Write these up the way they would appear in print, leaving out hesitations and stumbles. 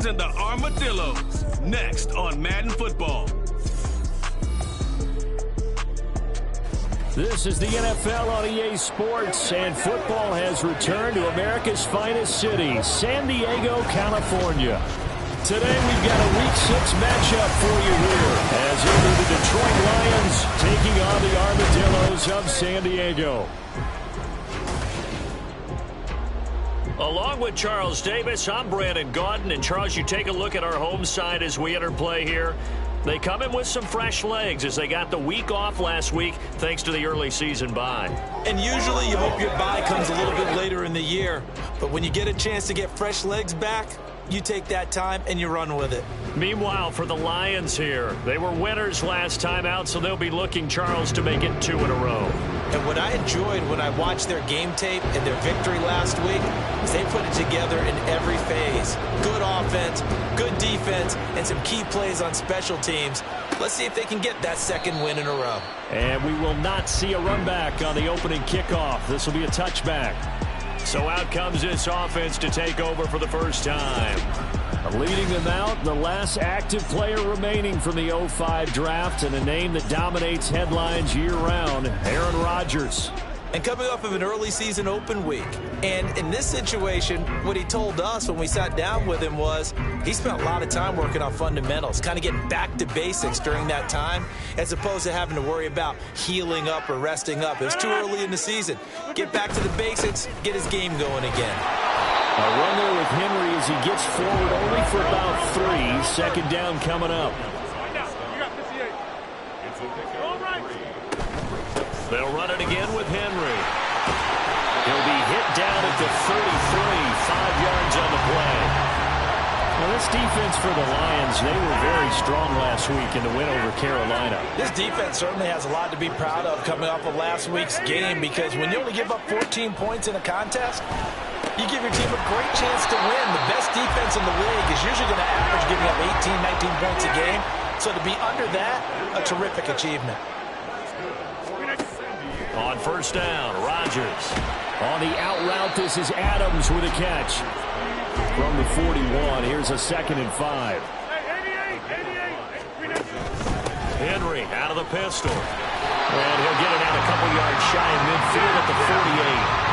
Lions and the Armadillos. Next on Madden Football. This is the NFL on EA Sports, and football has returned to America's finest city, San Diego, California. Today we've got a Week 6 matchup for you here, as it'll be the Detroit Lions taking on the Armadillos of San Diego. Along with Charles Davis, I'm Brandon Gaudin. And Charles, you take a look at our home side as we enter play here. They come in with some fresh legs as they got the week off last week thanks to the early season bye. And usually you hope your bye comes a little bit later in the year. But when you get a chance to get fresh legs back, you take that time and you run with it. Meanwhile, for the Lions here, they were winners last time out, so they'll be looking, Charles, to make it 2 in a row. And what I enjoyed when I watched their game tape and their victory last week is they put it together in every phase. Good offense, good defense, and some key plays on special teams. Let's see if they can get that second win in a row. And we will not see a run back on the opening kickoff. This will be a touchback. So out comes this offense to take over for the first time. Leading them out, the last active player remaining from the 05 draft, and a name that dominates headlines year-round, Aaron Rodgers. And coming off of an early season open week. And in this situation, what he told us when we sat down with him was he spent a lot of time working on fundamentals, kind of getting back to basics during that time, as opposed to having to worry about healing up or resting up. It was too early in the season. Get back to the basics, get his game going again. A run there with Henry as he gets forward only for about 3. Second down coming up. They'll run it again with Henry. He'll be hit down at the 33, 5 yards on the play. Well, this defense for the Lions, they were very strong last week in the win over Carolina. This defense certainly has a lot to be proud of coming off of last week's game, because when you only give up 14 points in a contest, you give your team a great chance to win. The best defense in the league is usually going to average giving up 18, 19 points a game. So to be under that, a terrific achievement. On first down, Rodgers. On the out route, this is Adams with a catch. From the 41, here's a 2nd and 5. Henry out of the pistol. And he'll get it out a couple yards shy of midfield at the 48.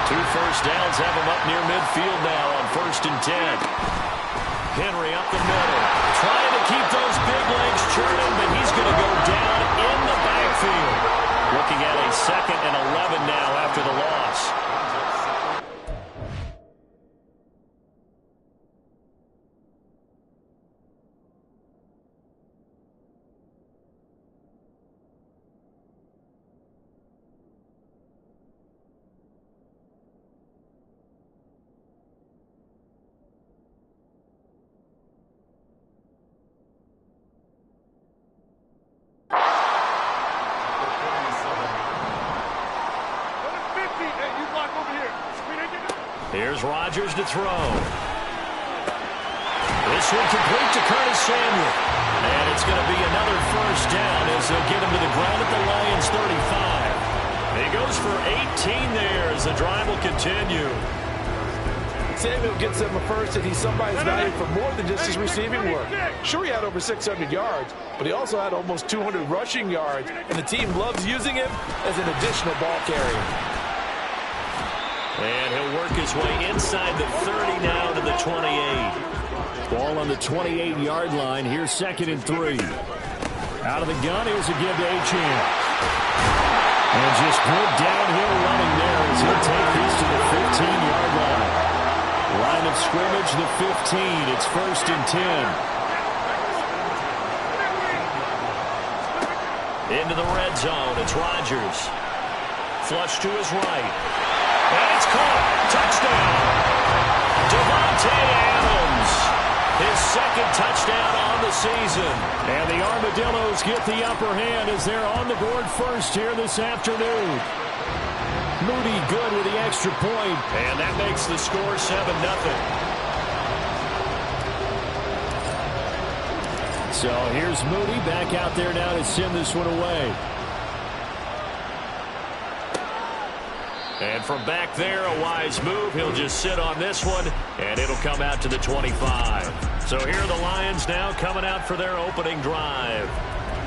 2 first downs have him up near midfield now on 1st and 10. Henry up the middle. Trying to keep those big legs churning, but he's going to go down in the backfield. Looking at a 2nd and 11 now after the loss. Here's Rodgers to throw. This one complete to Curtis Samuel. And it's going to be another first down as they'll get him to the ground at the Lions 35. He goes for 18 there as the drive will continue. Samuel gets him a first, and he's somebody's value for more than just his receiving work. Sure, he had over 600 yards, but he also had almost 200 rushing yards, and the team loves using him as an additional ball carrier. And he'll work his way inside the 30 now to the 28. Ball on the 28-yard line. Here's 2nd and 3. Out of the gun, here's a give to Achane. And just good downhill running there as he'll take these to the 15-yard line. Line of scrimmage, the 15. It's 1st and 10. Into the red zone. It's Rodgers. Flush to his right. And it's caught. Touchdown. Devontae Adams. His 2nd touchdown on the season. And the Armadillos get the upper hand as they're on the board first here this afternoon. Moody good with the extra point. And that makes the score 7-0. So here's Moody back out there now to send this one away. And from back there, a wise move. He'll just sit on this one, and it'll come out to the 25. So here are the Lions now coming out for their opening drive.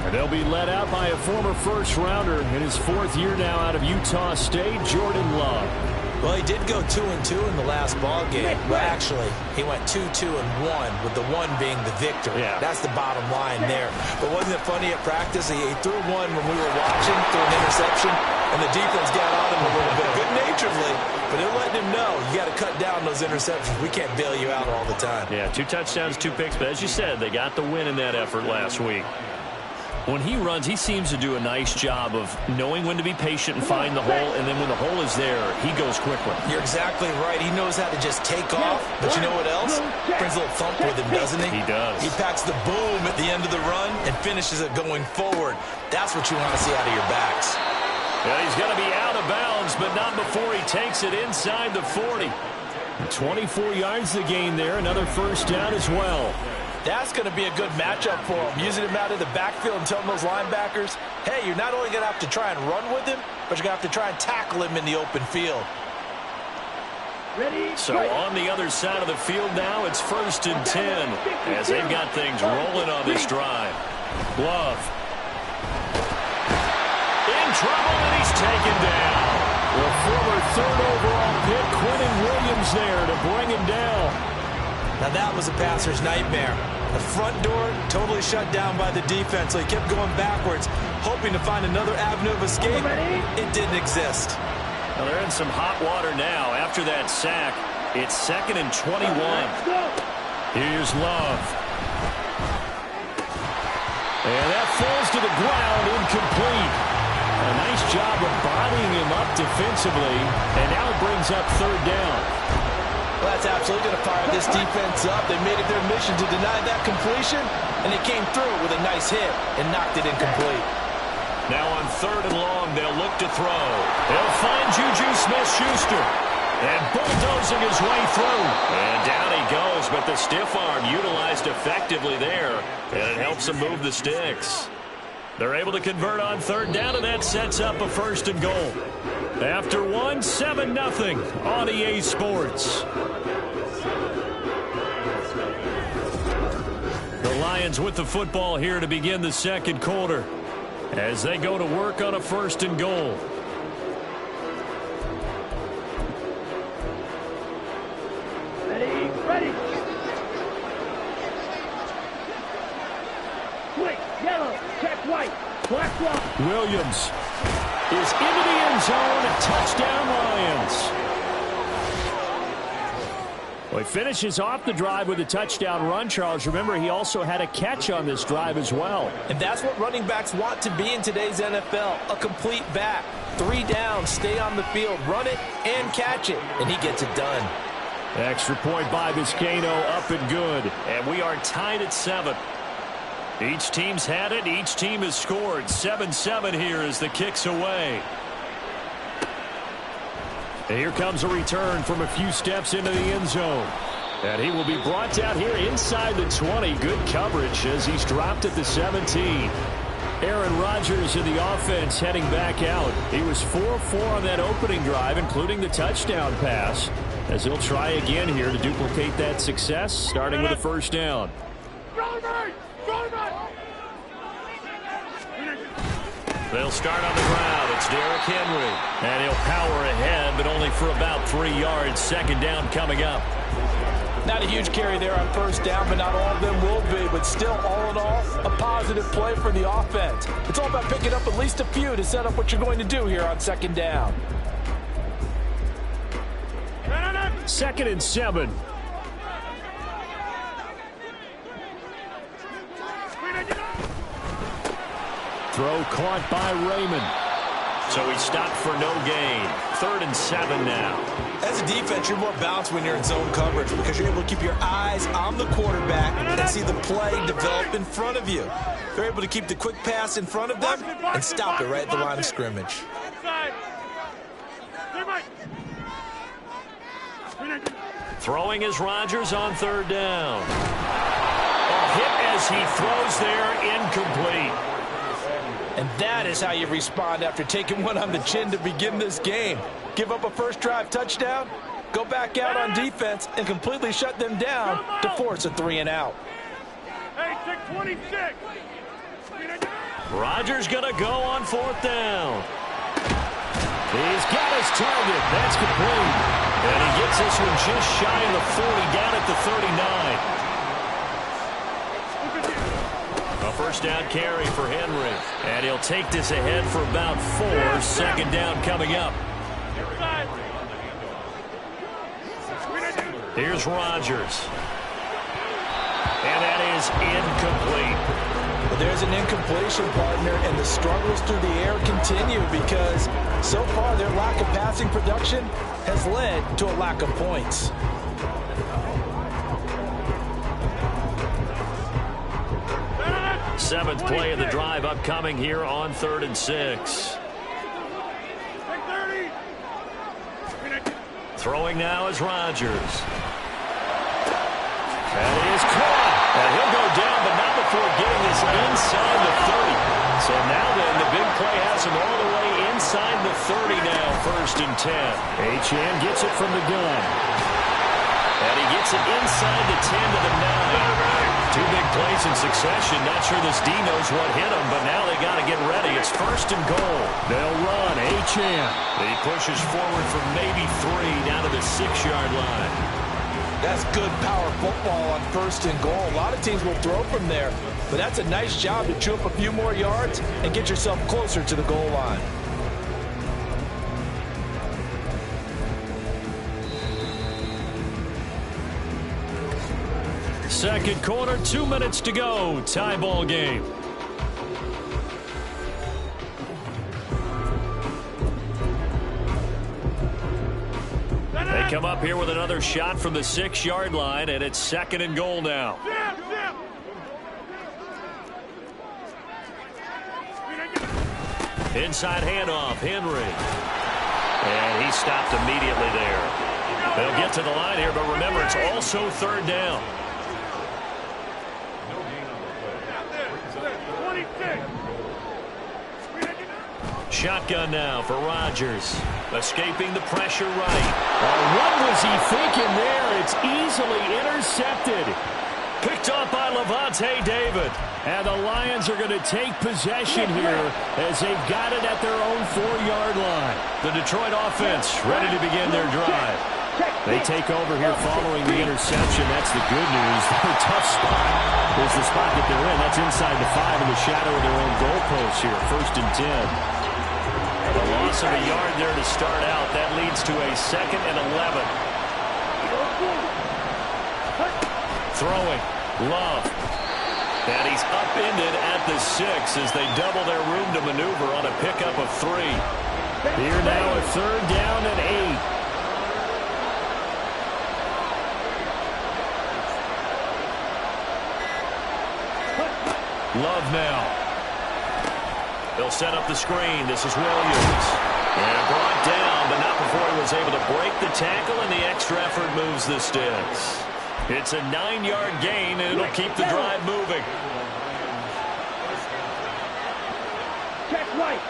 And they'll be led out by a former first-rounder in his 4th year now out of Utah State, Jordan Love. Well, he did go 2-2 in the last ball game. Well, actually, he went 2-2-1, with the 1 being the victor. Yeah. That's the bottom line there. But wasn't it funny at practice? He threw one when we were watching, threw an interception, and the defense got on him a little bit, good-naturedly. But they're letting him know, you got to cut down those interceptions. We can't bail you out all the time. Yeah, 2 touchdowns, 2 picks. But as you said, they got the win in that effort last week. When he runs, he seems to do a nice job of knowing when to be patient and find the hole, and then when the hole is there, he goes quickly. You're exactly right. He knows how to just take off, but you know what else? Brings a little thump with him, doesn't he? He does. He packs the boom at the end of the run and finishes it going forward. That's what you want to see out of your backs. Yeah, he's going to be out of bounds, but not before he takes it inside the 40. 24 yards the gain there, another first down as well. That's going to be a good matchup for him, using him out of the backfield and telling those linebackers, hey, you're not only going to have to try and run with him, but you're going to have to try and tackle him in the open field. So on the other side of the field now, it's 1st and 10 as they've got things rolling on this drive. Love. In trouble, and he's taken down. The former 3rd overall pick, Quentin Williams there to bring him down. Now that was a passer's nightmare. The front door totally shut down by the defense, so he kept going backwards, hoping to find another avenue of escape. It didn't exist. Well, they're in some hot water now. After that sack, it's 2nd and 21. Here's Love. And that falls to the ground, incomplete. A nice job of bodying him up defensively, and now it brings up 3rd down. Well, that's absolutely going to fire this defense up. They made it their mission to deny that completion, and they came through with a nice hit and knocked it incomplete. Now on 3rd and long, they'll look to throw. They'll find Juju Smith-Schuster. And bulldozing his way through. And down he goes, but the stiff arm utilized effectively there. And it helps them move the sticks. They're able to convert on 3rd down, and that sets up a 1st and goal. After 1, 7-0 on EA Sports. The Lions with the football here to begin the 2nd quarter as they go to work on a 1st and goal. Ready. Quick, yellow, check white, black one. Williams is into the end zone. Touchdown, Lions. Well, he finishes off the drive with a touchdown run, Charles. Remember, he also had a catch on this drive as well. And that's what running backs want to be in today's NFL, a complete back. 3 downs, stay on the field, run it, and catch it. And he gets it done. Extra point by Vizcaino, up and good. And we are tied at 7. Each team's had it. Each team has scored. 7-7 here as the kick's away. And here comes a return from a few steps into the end zone. And he will be brought down here inside the 20. Good coverage as he's dropped at the 17. Aaron Rodgers in the offense heading back out. He was 4-4 on that opening drive, including the touchdown pass, as he'll try again here to duplicate that success, starting with a 1st down. They'll start on the ground. It's Derrick Henry. And he'll power ahead, but only for about 3 yards. 2nd down coming up. Not a huge carry there on 1st down, but not all of them will be. But still, all in all, a positive play for the offense. It's all about picking up at least a few to set up what you're going to do here on 2nd down. 2nd and 7. Throw caught by Raymond. So he stopped for no gain. 3rd and 7 now. As a defense, you're more balanced when you're in zone coverage because you're able to keep your eyes on the quarterback and see the play develop in front of you. They're able to keep the quick pass in front of them and stop it right at the line of scrimmage. Throwing is Rodgers on 3rd down. A hit as he throws there, incomplete. And that is how you respond after taking one on the chin to begin this game. Give up a first drive touchdown? go back out on defense and completely shut them down to force a 3 and out. Hey, 626. Rodgers going to go on 4th down. He's got his target. That's complete. And he gets this one just shy of the 40, down at the 39. A first down carry for Henry. And he'll take this ahead for about 4. 2nd down coming up. Here's Rodgers. And that is incomplete. But there's an incompletion, partner, and the struggles through the air continue because so far their lack of passing production has led to a lack of points. Seventh play of the drive upcoming here on 3rd and 6. Throwing now is Rodgers. That is caught. And he'll go down, but not before getting this inside the 30. So now then, the big play has him all the way inside the 30 now, 1st and 10. Achane gets it from the gun. And he gets it inside the 10 to the 9. 2 big plays in succession. Not sure this D knows what hit him, but now they got to get ready. It's 1st and goal. They'll run. Achane. He pushes forward for maybe 3 down to the 6-yard line. That's good power football on 1st and goal. A lot of teams will throw from there, but that's a nice job to chew up a few more yards and get yourself closer to the goal line. Second quarter, 2 minutes to go. Tie ball game. They come up here with another shot from the 6-yard line, and it's 2nd and goal now. Inside handoff, Henry. And he stopped immediately there. They'll get to the line here, but remember, it's also 3rd down. Shotgun now for Rodgers. Escaping the pressure right. What was he thinking there? It's easily intercepted. Picked off by Levante David. And the Lions are going to take possession here as they've got it at their own 4-yard line. The Detroit offense ready to begin their drive. They take over here following the interception. That's the good news. Their tough spot is the spot that they're in. That's inside the 5 in the shadow of their own goalpost here. 1st and 10. A loss of a yard there to start out. That leads to a 2nd and 11. Throwing. Love. And he's upended at the 6 as they double their room to maneuver on a pickup of 3. Here now a 3rd down and 8. Love now. They'll set up the screen. This is Williams. And brought down, but not before he was able to break the tackle, and the extra effort moves the sticks. It's a 9-yard gain, and it'll keep the drive moving. Check right.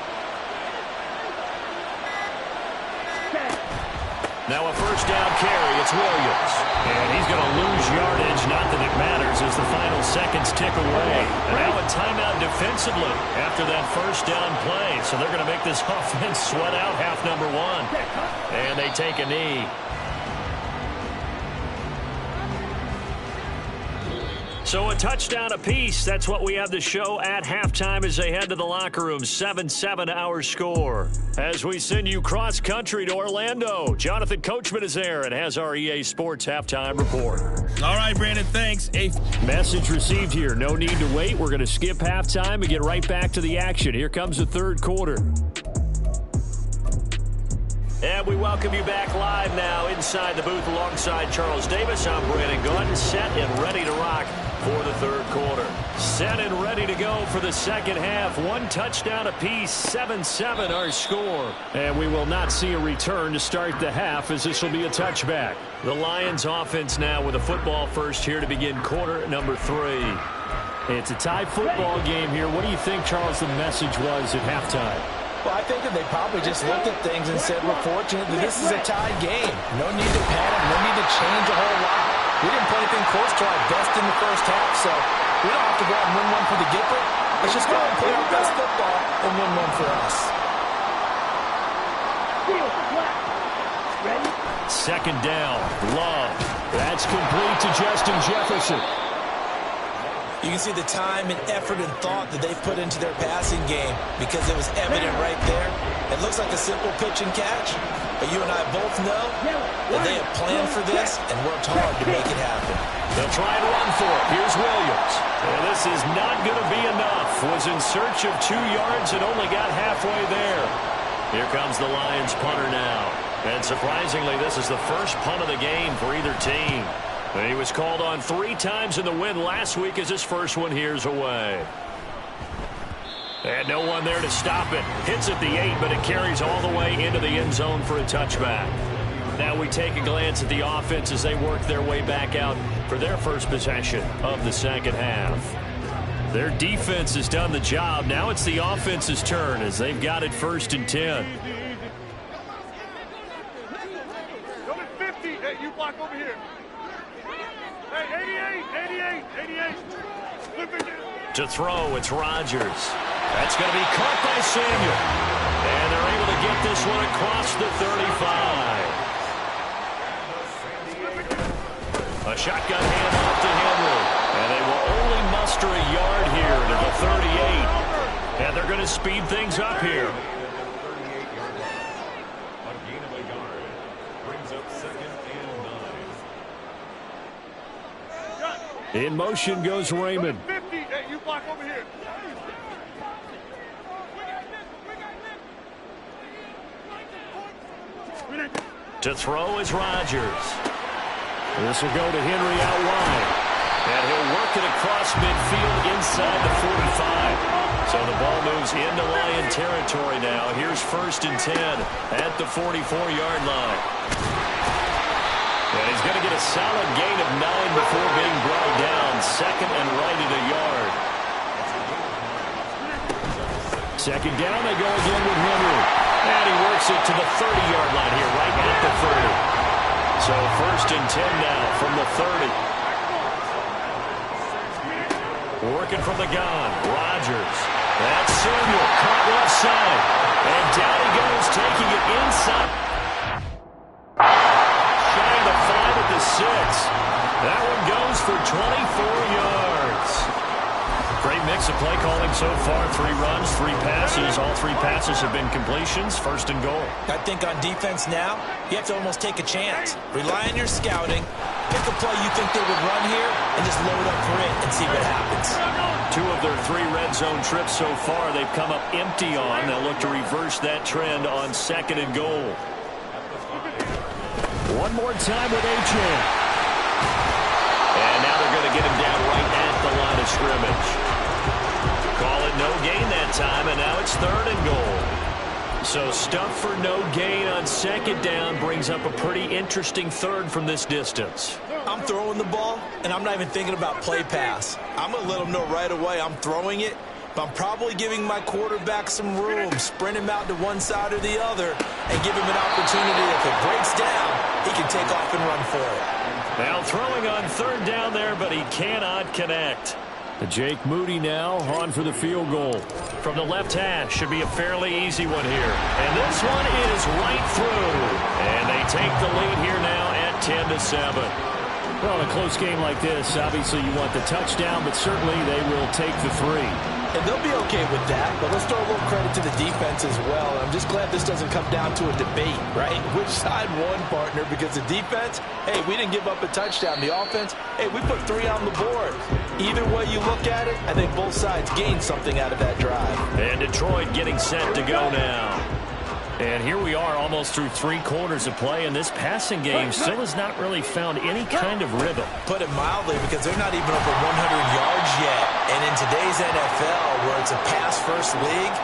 Now a first down carry. It's Williams. And he's going to lose yardage. Not that it matters as the final seconds tick away. And now a timeout defensively after that first down play. So they're going to make this offense sweat out half number 1. And they take a knee. So a touchdown apiece. That's what we have to show at halftime as they head to the locker room. 7-7 our score. As we send you cross country to Orlando, Jonathan Coachman is there and has our EA Sports halftime report. All right, Brandon, thanks. Message received here. No need to wait. We're going to skip halftime and get right back to the action. Here comes the 3rd quarter. And we welcome you back live now inside the booth alongside Charles Davis. I'm Brandon Gordon, set and ready to rock for the 3rd quarter. Set and ready to go for the 2nd half. 1 touchdown apiece, 7-7 our score. And we will not see a return to start the half as this will be a touchback. The Lions offense now with a football first here to begin quarter number 3. It's a tie football game here. What do you think, Charles, the message was at halftime? Well, I think that they probably just looked at things and said, we're fortunate that this is a tied game. No need to panic, no need to change a whole lot. We didn't play anything close to our best in the first half, so we don't have to go out and win one for the Gipper. Let's just go out and play our best football and win one for us. Second down, Love. That's complete to Justin Jefferson. You can see the time and effort and thought that they've put into their passing game because it was evident right there. It looks like a simple pitch and catch, but you and I both know that they have planned for this and worked hard to make it happen. They'll try and run for it. Here's Williams. And this is not going to be enough. Was in search of 2 yards and only got halfway there. Here comes the Lions punter now. And surprisingly, this is the first punt of the game for either team. He was called on 3 times in the win last week as his first one here's away. And no one there to stop it. Hits at the 8, but it carries all the way into the end zone for a touchback. Now we take a glance at the offense as they work their way back out for their first possession of the second half. Their defense has done the job. Now it's the offense's turn as they've got it 1st and 10. Number 50, hey, you block over here. Hey, 88. To throw, it's Rodgers. That's going to be caught by Samuel. And they're able to get this one across the 35. A shotgun handoff to Henry. And they will only muster a yard here to the 38. And they're going to speed things up here. In motion goes Raymond. 50, hey, you block over here. To throw is Rodgers. This will go to Henry out wide. And he'll work it across midfield inside the 45. So the ball moves into Lion territory now. Here's 1st and 10 at the 44-yard line. And he's going to get a solid gain of 9 before being brought down. 2nd and right at a yard. 2nd down, they go again with Henry. And he works it to the 30-yard line here, right at the 30. So 1st and 10 now from the 30. Working from the gun, Rodgers. That's Samuel, caught left side. And down he goes, taking it inside. Shy of the 5 at the 6. That one goes for 24 yards. Great mix of play calling so far. 3 runs, 3 passes. All 3 passes have been completions. 1st and goal. I think on defense now, you have to almost take a chance. Rely on your scouting. Pick a play you think they would run here and just load up for it and see what happens. 2 of their 3 red zone trips so far they've come up empty on. They'll look to reverse that trend on 2nd and goal. One more time with Achane. And now they're going to get him down right at the line of scrimmage. Call it no gain that time, and now it's 3rd and goal. So stuff for no gain on 2nd down brings up a pretty interesting 3rd from this distance. I'm throwing the ball, and I'm not even thinking about play pass. I'm going to let them know right away I'm throwing it, but I'm probably giving my quarterback some room, sprint him out to one side or the other, and give him an opportunity. If it breaks down, he can take off and run for it. Now throwing on 3rd down there, but he cannot connect. Jake Moody now on for the field goal. From the left hash, should be a fairly easy one here. And this one is right through. And they take the lead here now at 10-7. Well, in a close game like this, obviously you want the touchdown, but certainly they will take the 3. And they'll be okay with that, but let's throw a little credit to the defense as well. I'm just glad this doesn't come down to a debate, right? Which side won, partner? Because the defense, hey, we didn't give up a touchdown. The offense, hey, we put 3 on the board. Either way you look at it, I think both sides gained something out of that drive. And Detroit getting set to go now. And here we are almost through 3 quarters of play, and this passing game still has not really found any kind of rhythm. Put it mildly, because they're not even over 100 yards yet. And in today's NFL, where it's a pass-first league,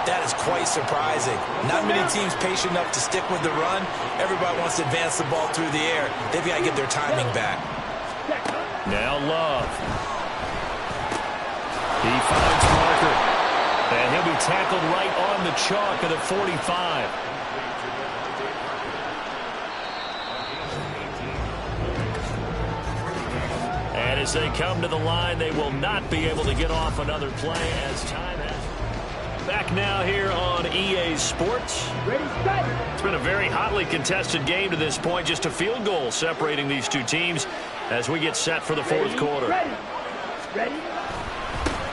that is quite surprising. Not many teams patient enough to stick with the run. Everybody wants to advance the ball through the air. They've got to get their timing back. Now Love. He finds Parker. And he'll be tackled right on the chalk of the 45. And as they come to the line, they will not be able to get off another play as time has. Back now here on EA Sports. It's been a very hotly contested game to this point. Just a field goal separating these two teams as we get set for the fourth quarter.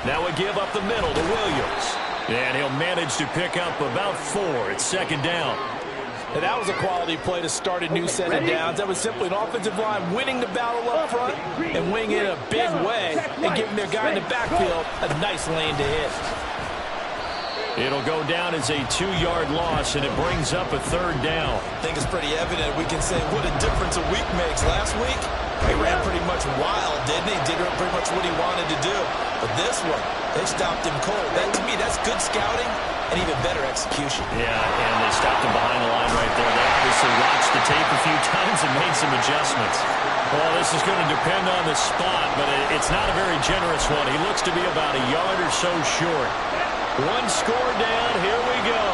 Now we give up the middle to Williams. And he'll manage to pick up about 4. It's second down. And that was a quality play to start a new set of downs. That was simply an offensive line winning the battle up front and winning it in a big way and giving their guy in the backfield a nice lane to hit. It'll go down as a 2-yard loss, and it brings up a third down. I think it's pretty evident. We can say what a difference a week makes. Last week, he ran pretty much wild, didn't he? Did pretty much what he wanted to do. But this one, they stopped him cold. That, to me, that's good scouting and even better execution. Yeah, and they stopped him behind the line right there. They obviously watched the tape a few times and made some adjustments. Well, this is going to depend on the spot, but it's not a very generous one. He looks to be about a yard or so short. One score down. Here we go.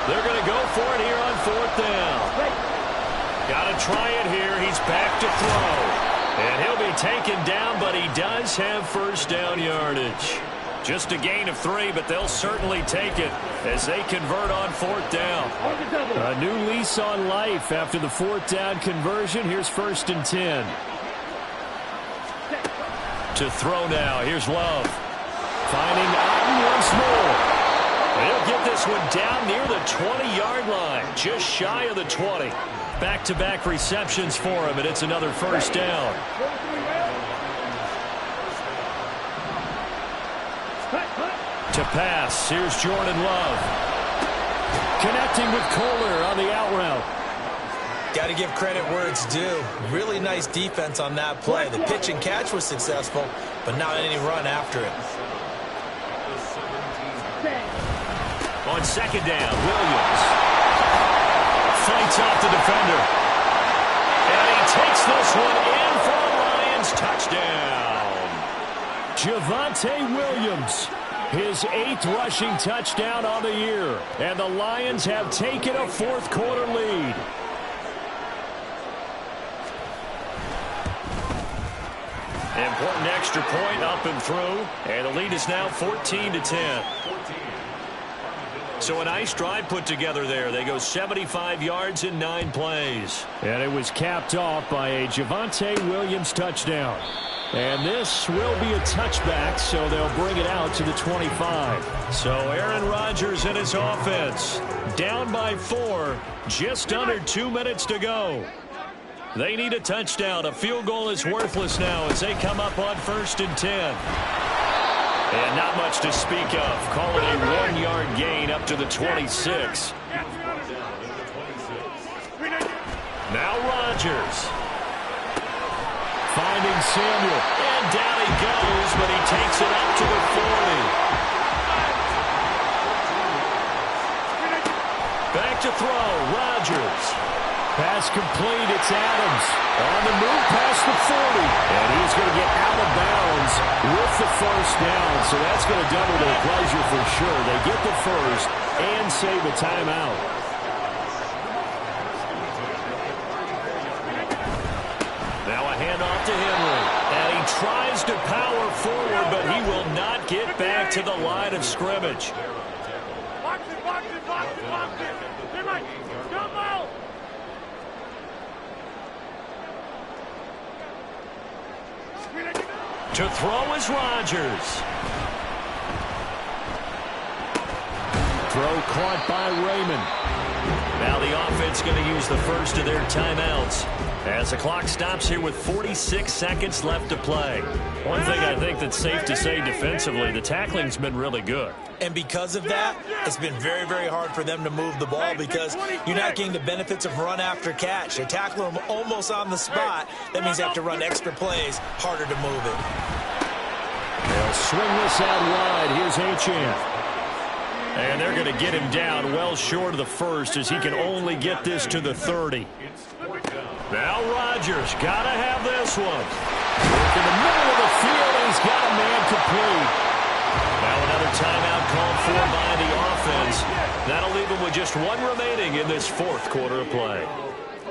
They're going to go for it here on fourth down. Got to try it here. He's back to throw. And he'll be taken down, but he does have first down yardage. Just a gain of 3, but they'll certainly take it as they convert on fourth down. A new lease on life after the fourth down conversion. Here's first and 10. To throw now. Here's Love. Finding Otten once more. They'll get this one down near the 20-yard line. Just shy of the 20. Back-to-back receptions for him, and it's another first down. To pass, here's Jordan Love. Connecting with Kohler on the out route. Got to give credit where it's due. Really nice defense on that play. The pitch and catch was successful, but not any run after it. On second down, Williams fights off the defender. And he takes this one in for a Lions touchdown. Javonte Williams, his 8th rushing touchdown on the year. And the Lions have taken a fourth quarter lead. Important extra point up and through. And the lead is now 14-10. So a nice drive put together there. They go 75 yards in 9 plays. And it was capped off by a Javonte Williams touchdown. And this will be a touchback, so they'll bring it out to the 25. So Aaron Rodgers and his offense down by 4, just under 2 minutes to go. They need a touchdown. A field goal is worthless now as they come up on first and 10. And not much to speak of. Call it a 1-yard gain up to the 26. Now Rodgers. Finding Samuel. And down he goes, but he takes it up to the 40. Back to throw. Rodgers. Pass complete. It's Adams. On the move past the 40. And he's going to get out of bounds with the first down. So that's going to double their pleasure for sure. They get the first and save a timeout. Now a handoff to Henry. And he tries to power forward, but he will not get back to the line of scrimmage. Box it, box it, box it, box it. Come out. To throw is Rodgers. Throw caught by Raymond. Now the offense going to use the first of their timeouts as the clock stops here with 46 seconds left to play. One thing I think that's safe to say defensively, the tackling's been really good. And because of that, it's been very, very hard for them to move the ball because you're not getting the benefits of run after catch. They're tackling them almost on the spot. That means they have to run extra plays, harder to move it. They'll swing this out wide. Here's Achane. And they're going to get him down well short of the first as he can only get this to the 30. Now Rodgers got to have this one. In the middle of the field, he's got a man complete. Now another timeout called for by the That'll leave him with just one remaining in this fourth quarter of play.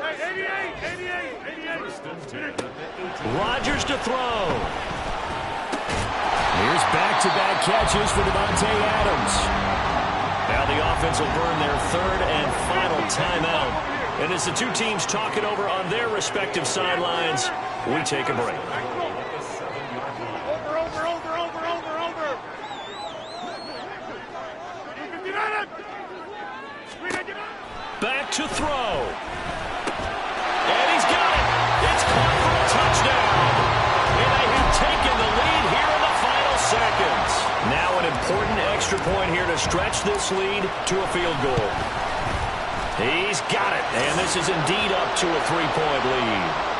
88. Rodgers to throw. Here's back-to-back catches for Davante Adams. Now the offense will burn their third and final timeout. And as the two teams talk it over on their respective sidelines, we take a break. Over. Back to throw. And he's got it. It's caught for a touchdown. And they have taken the lead here in the final seconds. Now an important extra point here to stretch this lead to a field goal. He's got it. And this is indeed up to a 3-point lead.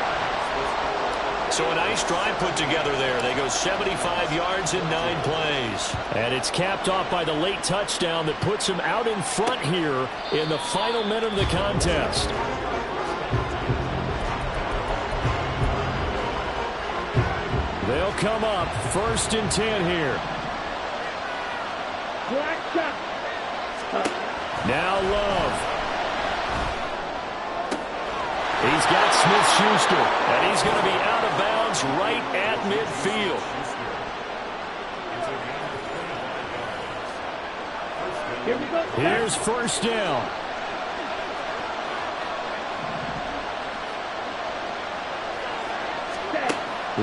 So a nice drive put together there. They go 75 yards in 9 plays. And it's capped off by the late touchdown that puts him out in front here in the final minute of the contest. They'll come up 1st and 10 here. Now Love. He's got Smith-Schuster, and he's going to be out of bounds right at midfield. Here's 1st down.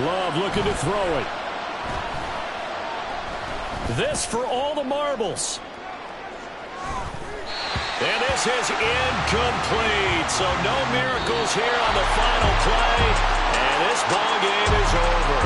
Love looking to throw it. This for all the marbles. And this is incomplete. So no miracles here on the final play. And this ball game is over.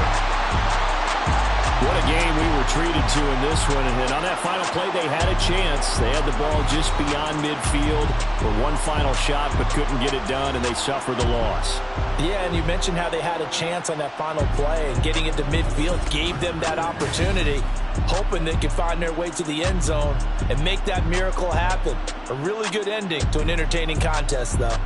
What a game we were treated to in this one. And on that final play, they had a chance. They had the ball just beyond midfield for one final shot, but couldn't get it done, and they suffered the loss. Yeah, and you mentioned how they had a chance on that final play, and getting it to midfield gave them that opportunity, hoping they could find their way to the end zone and make that miracle happen. A really good ending to an entertaining contest, though.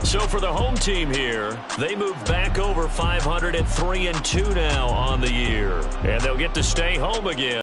So for the home team here, they move back over 500 at 3-2 now on the year. And they'll get to stay home again.